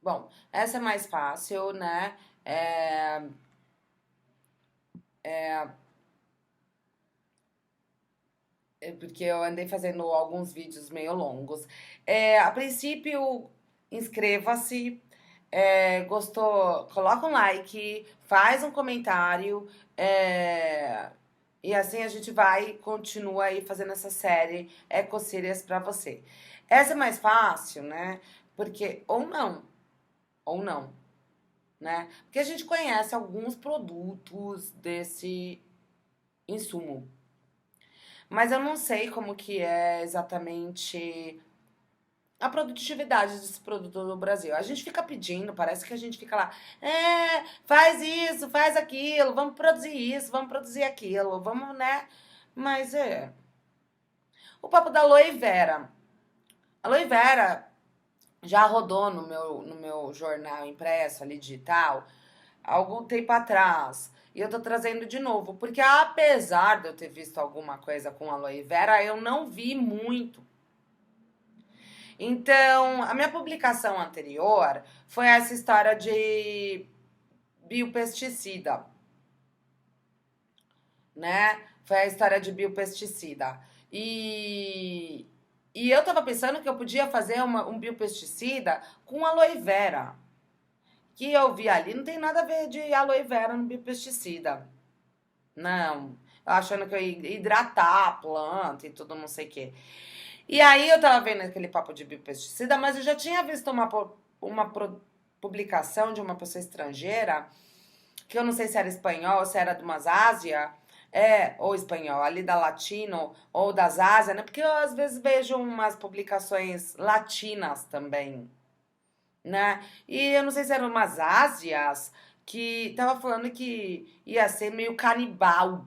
Bom, essa é mais fácil, né? É, porque eu andei fazendo alguns vídeos meio longos. A princípio, inscreva-se. Gostou? Coloca um like, faz um comentário. é, e assim a gente vai, continua aí fazendo essa série Ecosírias pra você. Essa é mais fácil, né? Porque, ou não, né? Porque a gente conhece alguns produtos desse insumo. Mas eu não sei como que é exatamente a produtividade desse produto no Brasil. A gente fica pedindo, parece que a gente fica lá, faz isso, faz aquilo, vamos produzir isso, vamos produzir aquilo, vamos, né? Mas o papo da aloe vera. A aloe vera já rodou no meu jornal impresso ali digital há algum tempo atrás. E eu tô trazendo de novo, porque apesar de eu ter visto alguma coisa com aloe vera, eu não vi muito. Então, a minha publicação anterior foi essa história de biopesticida, né? Foi a história de biopesticida. E, e eu tava pensando que eu podia fazer um biopesticida com aloe vera. Que eu vi ali, não tem nada a ver de aloe vera no biopesticida. Não. Achando que eu ia hidratar a planta e tudo, não sei o quê. E aí eu tava vendo aquele papo de biopesticida, mas eu já tinha visto uma publicação de uma pessoa estrangeira, que eu não sei se era espanhol, se era de umas Ásia, ou espanhol, ali da Latino, ou das Ásia, né? Porque eu às vezes vejo umas publicações latinas também, né? E eu não sei se eram umas Ásias que tava falando que ia ser meio canibal,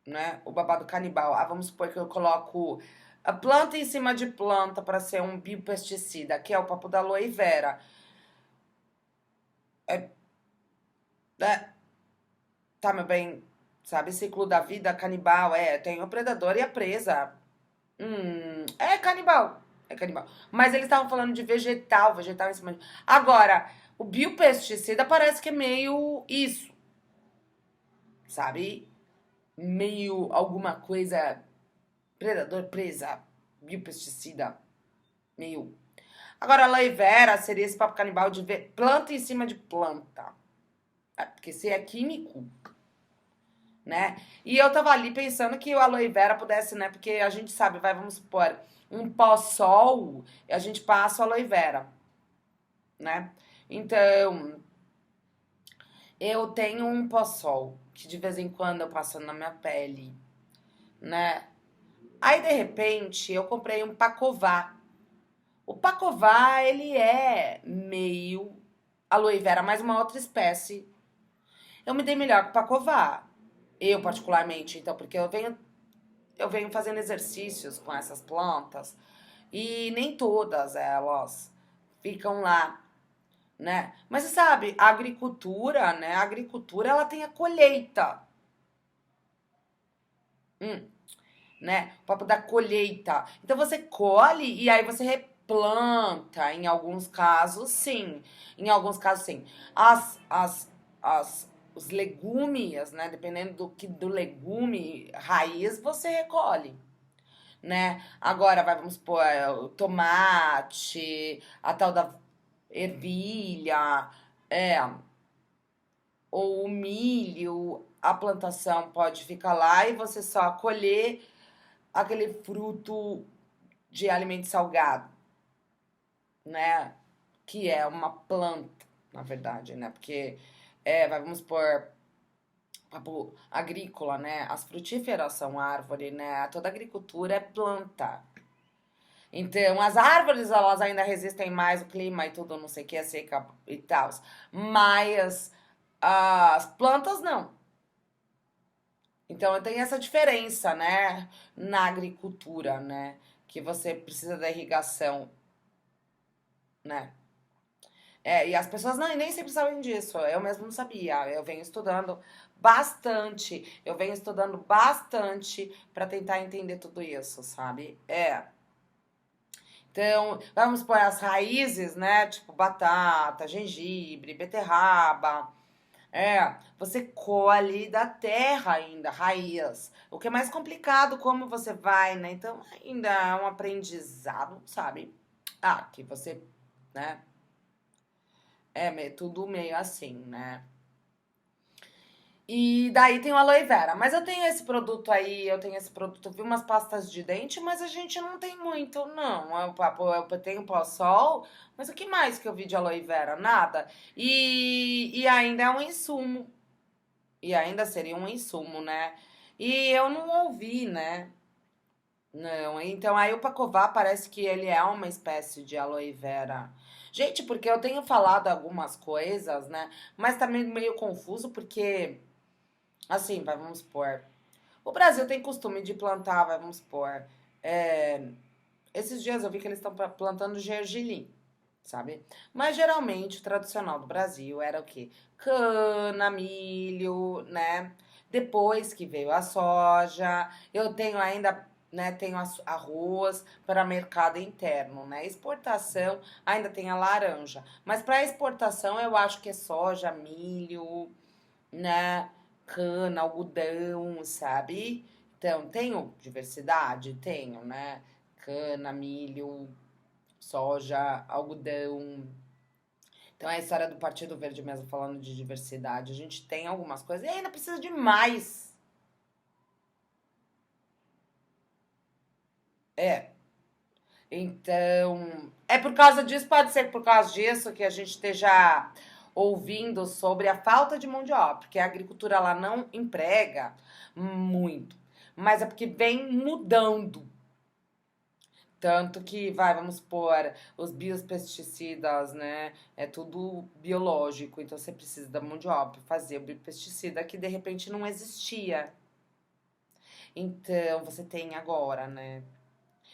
né? O babado canibal. Ah, vamos supor que eu coloco a planta em cima de planta para ser um biopesticida, que é o papo da aloe vera. É, é, tá, meu bem, sabe? Ciclo da vida canibal, tem o predador e a presa. É canibal, é canibal. Mas eles estavam falando de vegetal, vegetal em cima de... Agora, o biopesticida parece que é meio isso, sabe? Meio alguma coisa, predador, presa, biopesticida, meio. Agora, aloe vera seria esse papo canibal de ver planta em cima de planta. Porque se é químico, né? E eu tava ali pensando que o aloe vera pudesse, né? Porque a gente sabe, vamos supor, um pó-sol, e a gente passa o aloe vera, né? Então, eu tenho um pó-sol, que de vez em quando eu passo na minha pele, né? Aí, de repente, eu comprei um Pacová. O Pacová, ele é meio aloe vera, mas uma outra espécie. Eu me dei melhor com o Pacová. Eu, particularmente, então, porque eu venho fazendo exercícios com essas plantas e nem todas elas ficam lá, né? Mas você sabe, a agricultura, né? A agricultura, ela tem a colheita, né? O papo da colheita. Então você colhe e aí você replanta. Em alguns casos, sim. Em alguns casos, sim. Os legumes, né? Dependendo do legume raiz, você recolhe, né? Agora, vamos supor, o tomate, a tal da ervilha, é, ou o milho, a plantação pode ficar lá e você só colher aquele fruto de alimento salgado, né? Que é uma planta, na verdade, né? Porque, vamos supor, papo agrícola, né? As frutíferas são árvore, né? Toda agricultura é planta. Então, as árvores, elas ainda resistem mais o clima e tudo, não sei o que, a seca e tal. Mas as plantas não. Então, tem essa diferença, né? Na agricultura, né? Que você precisa da irrigação, né? E as pessoas nem sempre sabem disso. Eu mesmo não sabia. Eu venho estudando bastante. Eu venho estudando bastante para tentar entender tudo isso, sabe? Então, vamos pôr as raízes, né? Tipo batata, gengibre, beterraba. Você colhe da terra ainda, raiz. O que é mais complicado, como você vai, né? Então, ainda é um aprendizado, sabe? Que você, né? Tudo meio assim, né? E daí tem o aloe vera. Mas eu tenho esse produto aí, eu tenho esse produto. Eu vi umas pastas de dente, mas a gente não tem muito, não. Eu tenho pó-sol, mas o que mais que eu vi de aloe vera? Nada. E ainda é um insumo. E ainda seria um insumo, né? E eu não ouvi, né? Não, então aí o Pacová parece que ele é uma espécie de aloe vera. Gente, porque eu tenho falado algumas coisas, né? Mas tá meio confuso porque, assim, vamos supor. O Brasil tem costume de plantar, vamos supor. é, Esses dias eu vi que eles estão plantando gergelim, sabe? Mas geralmente o tradicional do Brasil era o quê? Cana, milho, né? Depois que veio a soja, eu tenho ainda, né, tenho arroz para mercado interno, né? Exportação ainda tem a laranja, mas para exportação eu acho que é soja, milho, né? Cana, algodão, sabe? Então, tenho diversidade? Tenho, né? Cana, milho, soja, algodão. Então, é a história do Partido Verde mesmo, falando de diversidade. A gente tem algumas coisas e ainda precisa de mais. É. Então, é por causa disso, pode ser por causa disso que a gente esteja ouvindo sobre a falta de mão de obra, porque a agricultura ela não emprega muito, mas é porque vem mudando. Tanto que, vamos pôr, os biopesticidas, né? É tudo biológico, então você precisa da mão de obra para fazer o biopesticida que de repente não existia. Então, você tem agora, né?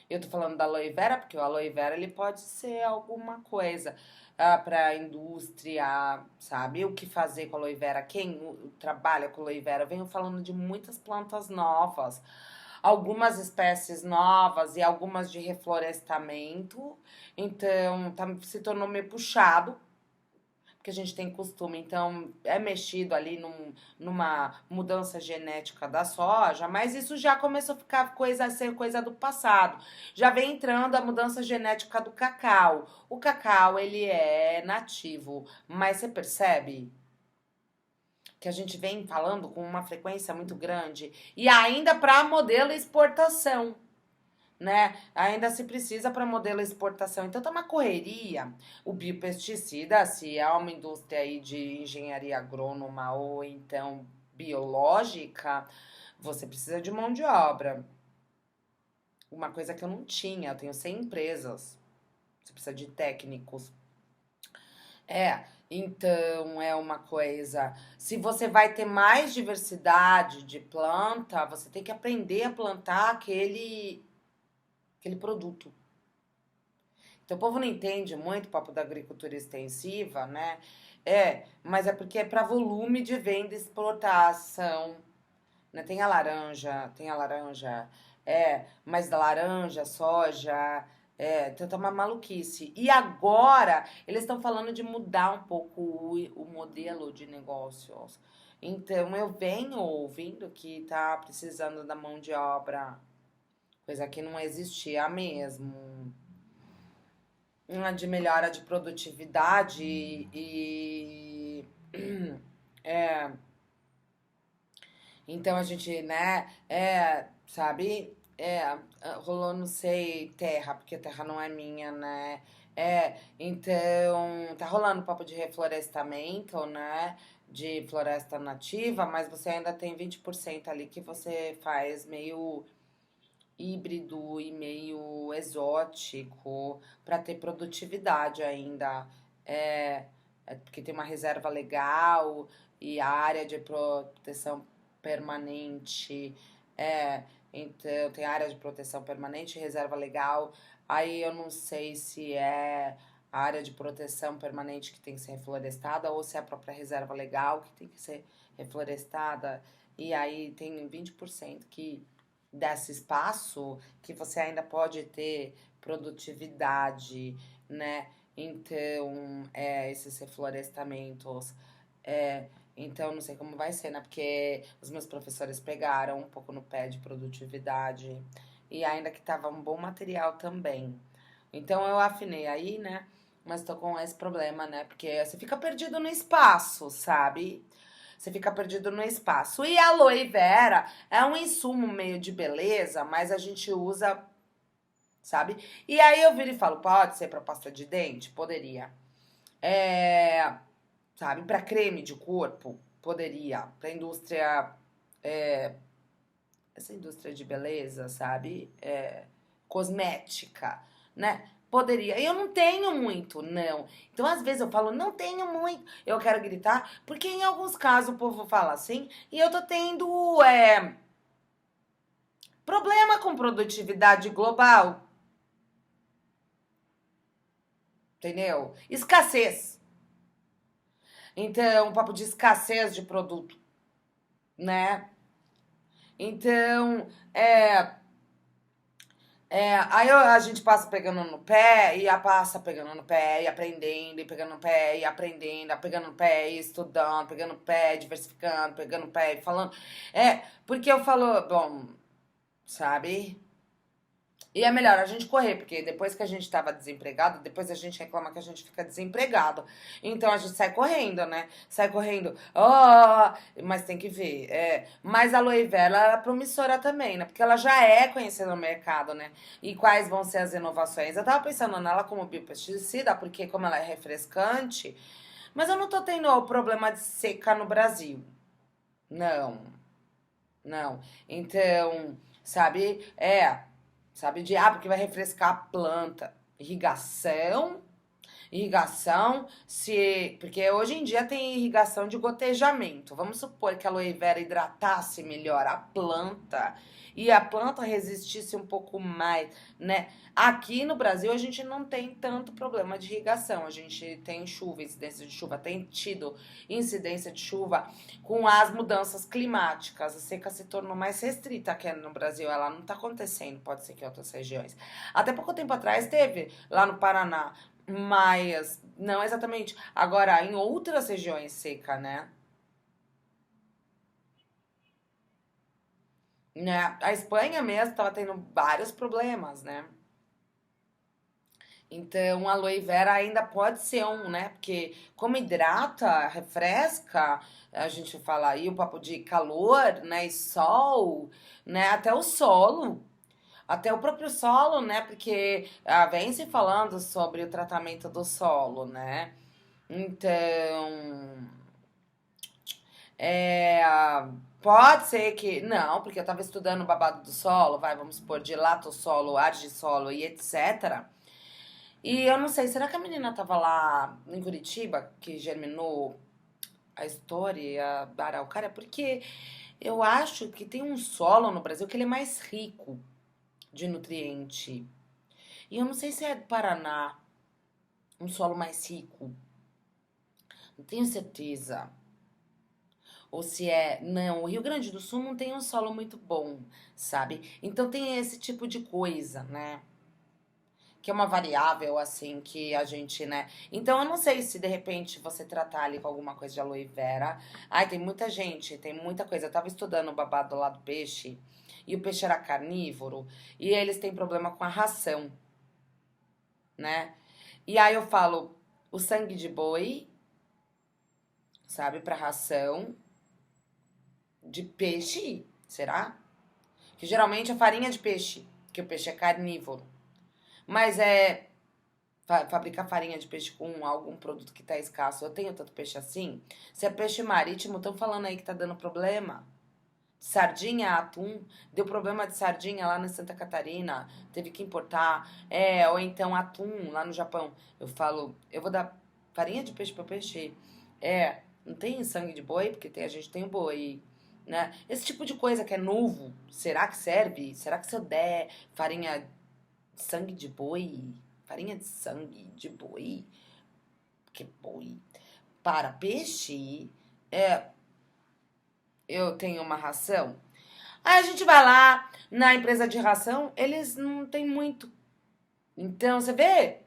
Eu tô falando da aloe vera porque o aloe vera ele pode ser alguma coisa para a indústria, sabe? O que fazer com a aloe vera? Quem trabalha com aloe vera? Eu venho falando de muitas plantas novas, algumas espécies novas e algumas de reflorestamento. Então, se tornou meio puxado porque a gente tem costume, então é mexido ali numa mudança genética da soja, mas isso já começou a ficar coisa a ser coisa do passado. Já vem entrando a mudança genética do cacau. O cacau, ele é nativo, mas você percebe que a gente vem falando com uma frequência muito grande e ainda para modelo exportação, né? Ainda se precisa para modelo exportação. Então tá uma correria. O biopesticida, se é uma indústria aí de engenharia agrônoma ou então biológica, você precisa de mão de obra. Uma coisa que eu não tinha, eu tenho 100 empresas. Você precisa de técnicos. Então é uma coisa. Se você vai ter mais diversidade de planta, você tem que aprender a plantar aquele produto. Então, o povo não entende muito o papo da agricultura extensiva, né? Mas é porque é para volume de venda e exportação, né? Tem a laranja, mas da laranja, soja, então tá uma maluquice. E agora eles estão falando de mudar um pouco o modelo de negócios. Então eu venho ouvindo que tá precisando da mão de obra, coisa que não existia mesmo, uma de melhora de produtividade e é, então a gente, né, sabe, rolou, não sei, terra, porque terra não é minha, né? Então tá rolando papo de reflorestamento, né? De floresta nativa, mas você ainda tem 20% ali que você faz meio híbrido e meio exótico para ter produtividade ainda. É, porque tem uma reserva legal e a área de proteção permanente. Então tem área de proteção permanente e reserva legal. Aí eu não sei se é a área de proteção permanente que tem que ser reflorestada ou se é a própria reserva legal que tem que ser reflorestada. E aí tem 20% que desse espaço que você ainda pode ter produtividade, né? Então, esses reflorestamentos, então não sei como vai ser, né? Porque os meus professores pegaram um pouco no pé de produtividade e ainda que tava um bom material também. Então eu afinei aí, né? Mas tô com esse problema, né? Porque você fica perdido no espaço, sabe? Você fica perdido no espaço. E a aloe vera é um insumo meio de beleza, mas a gente usa, sabe? E aí eu viro e falo, pode ser pra pasta de dente? Poderia. É, sabe? Pra creme de corpo? Poderia. Pra indústria, essa indústria de beleza, sabe? Cosmética, né? Poderia. Eu não tenho muito, não. Então, às vezes, eu falo, não tenho muito. Eu quero gritar, porque em alguns casos o povo fala assim, e eu tô tendo problema com produtividade global, entendeu? Escassez. Então, papo de escassez de produto, né? Então, aí a gente passa pegando no pé e a passa pegando no pé e aprendendo e pegando no pé e aprendendo, pegando no pé e estudando, pegando no pé, diversificando, pegando no pé e falando. Porque eu falo, bom, sabe? E é melhor a gente correr, porque depois que a gente tava desempregado, depois a gente reclama que a gente fica desempregado. Então a gente sai correndo, né? Sai correndo. Mas tem que ver. Mas a aloe vera ela é promissora também, né? Porque ela já é conhecida no mercado, né? E quais vão ser as inovações? Eu tava pensando nela como biopesticida, porque como ela é refrescante, mas eu não tô tendo o problema de seca no Brasil. Não, não. Então, sabe? Sabe, porque vai refrescar a planta. Irrigação, se. Porque hoje em dia tem irrigação de gotejamento. Vamos supor que a aloe vera hidratasse melhor a planta e a planta resistisse um pouco mais, né? Aqui no Brasil a gente não tem tanto problema de irrigação. A gente tem chuva, incidência de chuva, tem tido incidência de chuva com as mudanças climáticas. A seca se tornou mais restrita aqui no Brasil. Ela não tá acontecendo, pode ser que em outras regiões. Até pouco tempo atrás teve lá no Paraná. Mas, não exatamente. Agora, em outras regiões seca, né? A Espanha mesmo tava tendo vários problemas, né? Então, a aloe vera ainda pode ser né? Porque como hidrata, refresca, a gente fala aí o papo de calor, né? E sol, né? Até o próprio solo, né? Porque vem se falando sobre o tratamento do solo, né? Então, É, pode ser que. Não, porque eu tava estudando o babado do solo, vamos supor, de latossolo, argissolo e etc. E eu não sei, será que a menina tava lá em Curitiba, que germinou a história da araucária? Porque eu acho que tem um solo no Brasil que ele é mais rico de nutriente. E eu não sei se é do Paraná, um solo mais rico. Não tenho certeza. Ou se é. Não, o Rio Grande do Sul não tem um solo muito bom, sabe? Então tem esse tipo de coisa, né? Que é uma variável, assim, que a gente, né? Então eu não sei se de repente você tratar ali com alguma coisa de aloe vera. Ai, tem muita gente, tem muita coisa. Eu tava estudando o babado lá do peixe, e o peixe era carnívoro, e eles têm problema com a ração, né? E aí eu falo, o sangue de boi, sabe, pra ração de peixe, será? Que geralmente é farinha de peixe, que o peixe é carnívoro. Mas fabricar farinha de peixe com algum produto que tá escasso. Eu tenho tanto peixe assim. Se é peixe marítimo, estão falando aí que tá dando problema. Sardinha, atum, deu problema de sardinha lá na Santa Catarina, teve que importar. Ou então atum lá no Japão. Eu falo, eu vou dar farinha de peixe para peixe. Não tem sangue de boi, porque a gente tem o boi, né? Esse tipo de coisa que é novo, será que serve? Será que se eu der farinha de sangue de boi, farinha de sangue de boi, que boi, para peixe, eu tenho uma ração. Aí a gente vai lá na empresa de ração, eles não tem muito. Então, você vê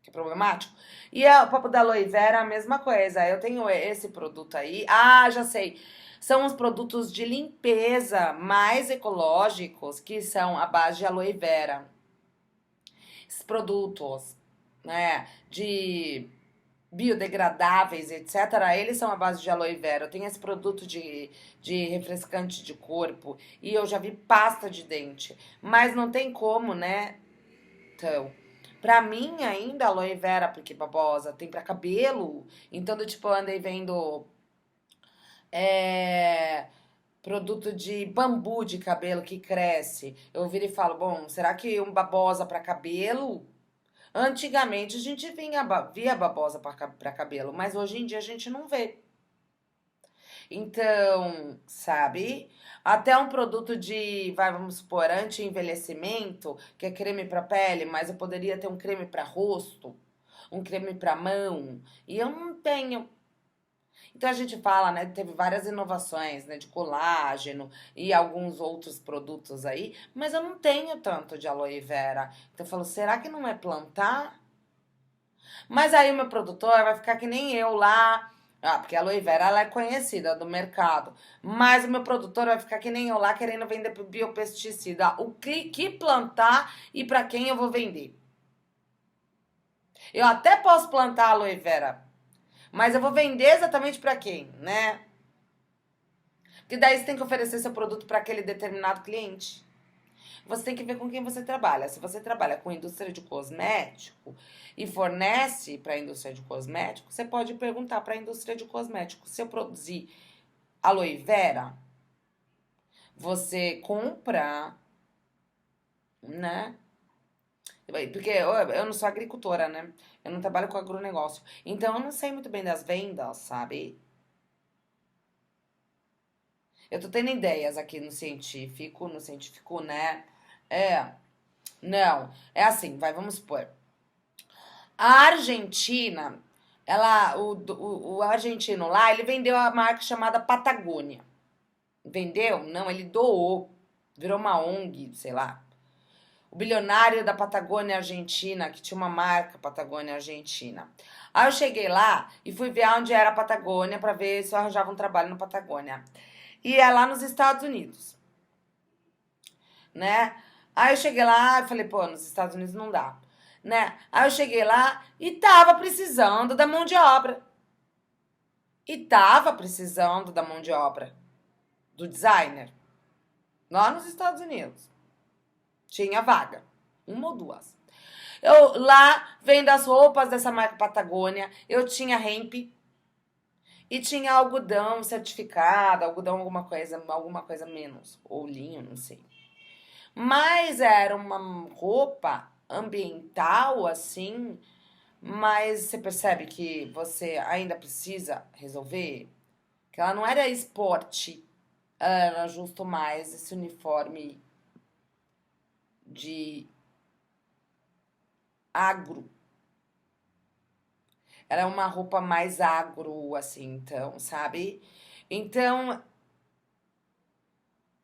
que é problemático? E o papo da aloe vera é a mesma coisa. Eu tenho esse produto aí. Ah, já sei. São os produtos de limpeza mais ecológicos que são à base de aloe vera. Esses produtos, né, de biodegradáveis, etc., eles são à base de aloe vera. Eu tenho esse produto de refrescante de corpo e eu já vi pasta de dente. Mas não tem como, né? Então, pra mim ainda aloe vera, porque babosa, tem pra cabelo. Então, do tipo, eu andei vendo é, produto de bambu de cabelo que cresce. Eu viro e falo, bom, será que um babosa pra cabelo? Antigamente a gente via babosa pra cabelo, mas hoje em dia a gente não vê. Então, sabe? Até um produto de, vamos supor, anti-envelhecimento, que é creme para pele, mas eu poderia ter um creme para rosto, um creme para mão, e eu não tenho. Então a gente fala, né, teve várias inovações, né, de colágeno e alguns outros produtos aí, mas eu não tenho tanto de aloe vera. Então eu falo, será que não é plantar? Mas aí o meu produtor vai ficar que nem eu lá. Ah, porque a aloe vera ela é conhecida do mercado. Mas o meu produtor vai ficar que nem eu lá querendo vender biopesticida. O que plantar e para quem eu vou vender. Eu até posso plantar aloe vera, mas eu vou vender exatamente para quem, né? Porque daí você tem que oferecer seu produto para aquele determinado cliente. Você tem que ver com quem você trabalha. Se você trabalha com indústria de cosmético e fornece para a indústria de cosmético, você pode perguntar para a indústria de cosmético: se eu produzir aloe vera, você compra, né? Porque eu não sou agricultora, né? Eu não trabalho com agronegócio. Então eu não sei muito bem das vendas, sabe? Eu tô tendo ideias aqui no científico, né? É, não. É assim, vamos supor. A Argentina, o argentino lá, ele vendeu a marca chamada Patagônia. Vendeu? Não, ele doou. Virou uma ONG, sei lá. O bilionário da Patagônia Argentina, que tinha uma marca Patagônia Argentina. Aí eu cheguei lá e fui ver onde era a Patagônia para ver se eu arranjava um trabalho na Patagônia. E é lá nos Estados Unidos, né? Aí eu cheguei lá e falei, pô, nos Estados Unidos não dá, né? Aí eu cheguei lá e tava precisando da mão de obra. E tava precisando da mão de obra do designer lá nos Estados Unidos. Tinha vaga, uma ou duas. Eu lá vendo as roupas dessa marca Patagônia, eu tinha hemp e tinha algodão certificado, algodão alguma coisa menos, ou linho, não sei. Mas era uma roupa ambiental assim, mas você percebe que você ainda precisa resolver que ela não era esporte, era justo mais esse uniforme de agro. Era uma roupa mais agro, assim, então, sabe? Então,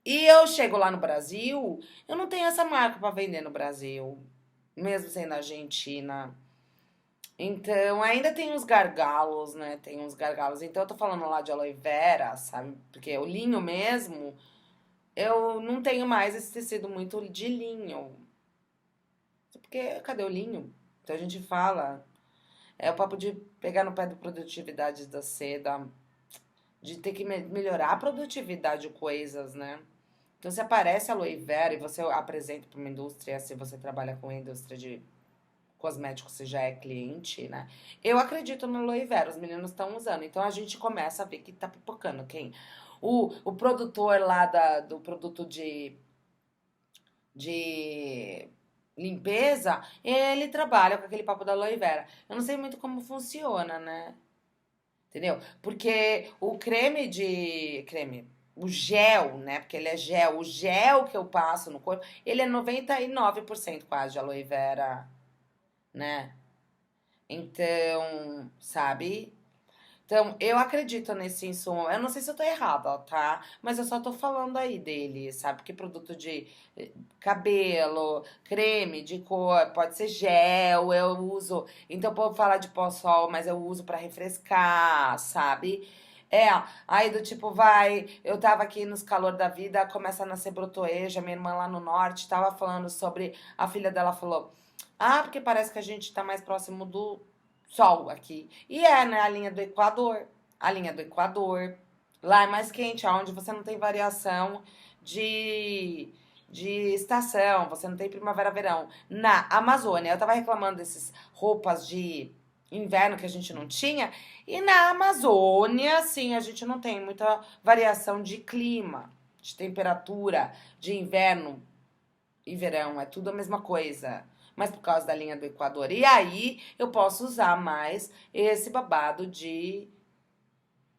e eu chego lá no Brasil, eu não tenho essa marca para vender no Brasil, mesmo sendo Argentina. Então, ainda tem uns gargalos, né? Tem uns gargalos. Então, eu tô falando lá de aloe vera, sabe? Porque o linho mesmo, eu não tenho mais esse tecido muito de linho. Porque cadê o linho? Então a gente fala. É o papo de pegar no pé da produtividade da seda, de ter que melhorar a produtividade de coisas, né? Então, se aparece a aloe vera e você apresenta para uma indústria, se você trabalha com a indústria de cosméticos, você já é cliente, né? Eu acredito no aloe vera, os meninos estão usando. Então, a gente começa a ver que tá pipocando. Quem? O produtor lá do produto de limpeza, ele trabalha com aquele papo da aloe vera. Eu não sei muito como funciona, né? Entendeu? Porque o creme de. Creme. O gel, né? Porque ele é gel. O gel que eu passo no corpo, ele é 99% quase de aloe vera, né? Então, sabe? Então, eu acredito nesse insumo. Eu não sei se eu tô errada, tá? Mas eu só tô falando aí dele, sabe? Porque produto de cabelo, creme de cor, pode ser gel, eu uso. Então, o povo fala de pó-sol, mas eu uso pra refrescar, sabe? É, aí do tipo, vai, eu tava aqui nos calor da vida, começa a nascer brotoeja, minha irmã lá no norte tava falando sobre, a filha dela falou, ah, porque parece que a gente tá mais próximo do sol aqui. E é, né, a linha do Equador. A linha do Equador. Lá é mais quente, onde você não tem variação de, de estação, você não tem primavera-verão. Na Amazônia, eu tava reclamando dessas roupas de inverno que a gente não tinha, e na Amazônia, sim, a gente não tem muita variação de clima, de temperatura, de inverno e verão, é tudo a mesma coisa. Mas por causa da linha do Equador. E aí eu posso usar mais esse babado de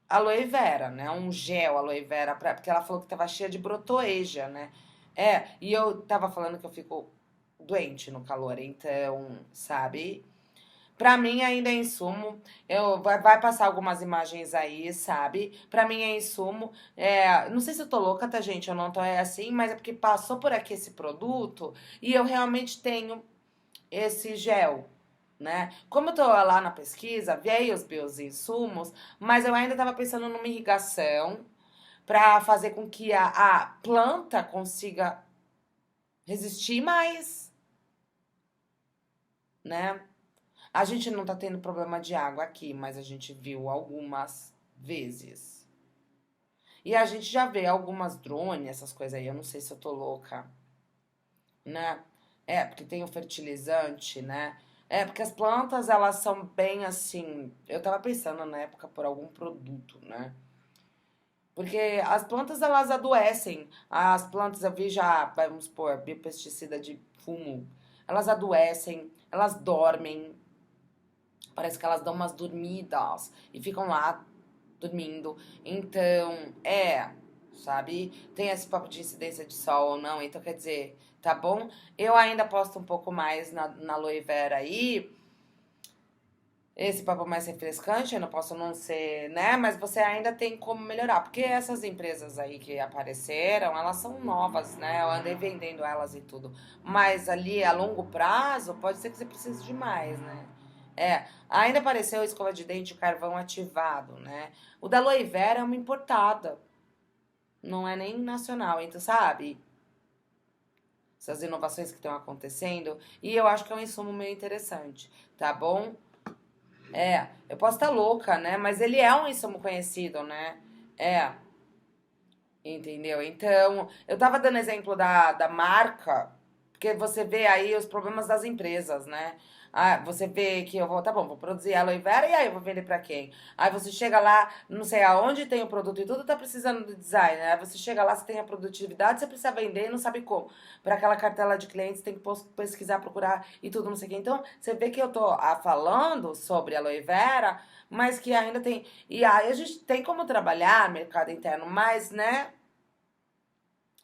aloe vera, né? Um gel aloe vera, porque ela falou que tava cheia de brotoeja, né? É, e eu tava falando que eu fico doente no calor, então, sabe? Pra mim ainda é insumo. Vai passar algumas imagens aí, sabe? Pra mim é insumo. É, não sei se eu tô louca, tá, gente? Eu não tô assim, mas é porque passou por aqui esse produto e eu realmente tenho esse gel, né? Como eu tô lá na pesquisa, veio os bioinsumos, mas eu ainda tava pensando numa irrigação pra fazer com que a planta consiga resistir mais, né? A gente não tá tendo problema de água aqui, mas a gente viu algumas vezes. E a gente já vê algumas drones, essas coisas aí, eu não sei se eu tô louca, né? É, porque tem o fertilizante, né? É, porque as plantas, elas são bem assim. Eu tava pensando na época por algum produto, né? Porque as plantas, elas adoecem. As plantas, eu vi já, vamos supor, biopesticida de fumo. Elas adoecem, elas dormem. Parece que elas dão umas dormidas e ficam lá dormindo. Então, sabe? Tem esse papo de incidência de sol ou não. Então, quer dizer, tá bom? Eu ainda posto um pouco mais na aloe vera aí. Esse papo mais refrescante, eu não posso não ser, né? Mas você ainda tem como melhorar. Porque essas empresas aí que apareceram, elas são novas, né? Eu andei vendendo elas e tudo. Mas ali a longo prazo, pode ser que você precise de mais, né? É, ainda apareceu a escova de dente carvão ativado, né? O da aloe vera é uma importada, não é nem nacional, então sabe? Essas inovações que estão acontecendo. E eu acho que é um insumo meio interessante, tá bom? É, eu posso estar louca, né? Mas ele é um insumo conhecido, né? É, entendeu? Então, eu tava dando exemplo da marca, porque você vê aí os problemas das empresas, né? Ah, você vê que eu vou, tá bom, vou produzir aloe vera e aí eu vou vender pra quem? Aí você chega lá, não sei aonde tem o produto e tudo tá precisando de design, né? Aí você chega lá, você tem a produtividade, você precisa vender e não sabe como. Para aquela cartela de clientes tem que pesquisar, procurar e tudo, não sei o quê. Então, você vê que eu tô falando sobre aloe vera, mas que ainda tem. E aí a gente tem como trabalhar mercado interno, mas, né?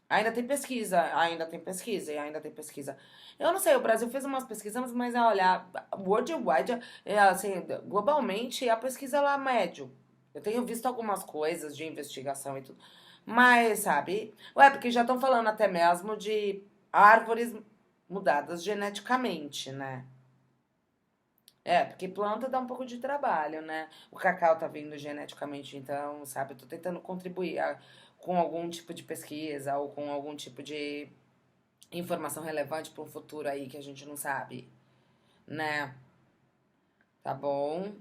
Ainda tem pesquisa, ainda tem pesquisa e ainda tem pesquisa. Eu não sei, o Brasil fez umas pesquisas, mas olha, worldwide, assim, globalmente, a pesquisa lá é médio. Eu tenho visto algumas coisas de investigação e tudo. Mas, sabe? Ué, porque já estão falando até mesmo de árvores mudadas geneticamente, né? É, porque planta dá um pouco de trabalho, né? O cacau tá vindo geneticamente, então, sabe? Eu tô tentando contribuir com algum tipo de pesquisa ou com algum tipo de informação relevante para um futuro aí que a gente não sabe, né? Tá bom?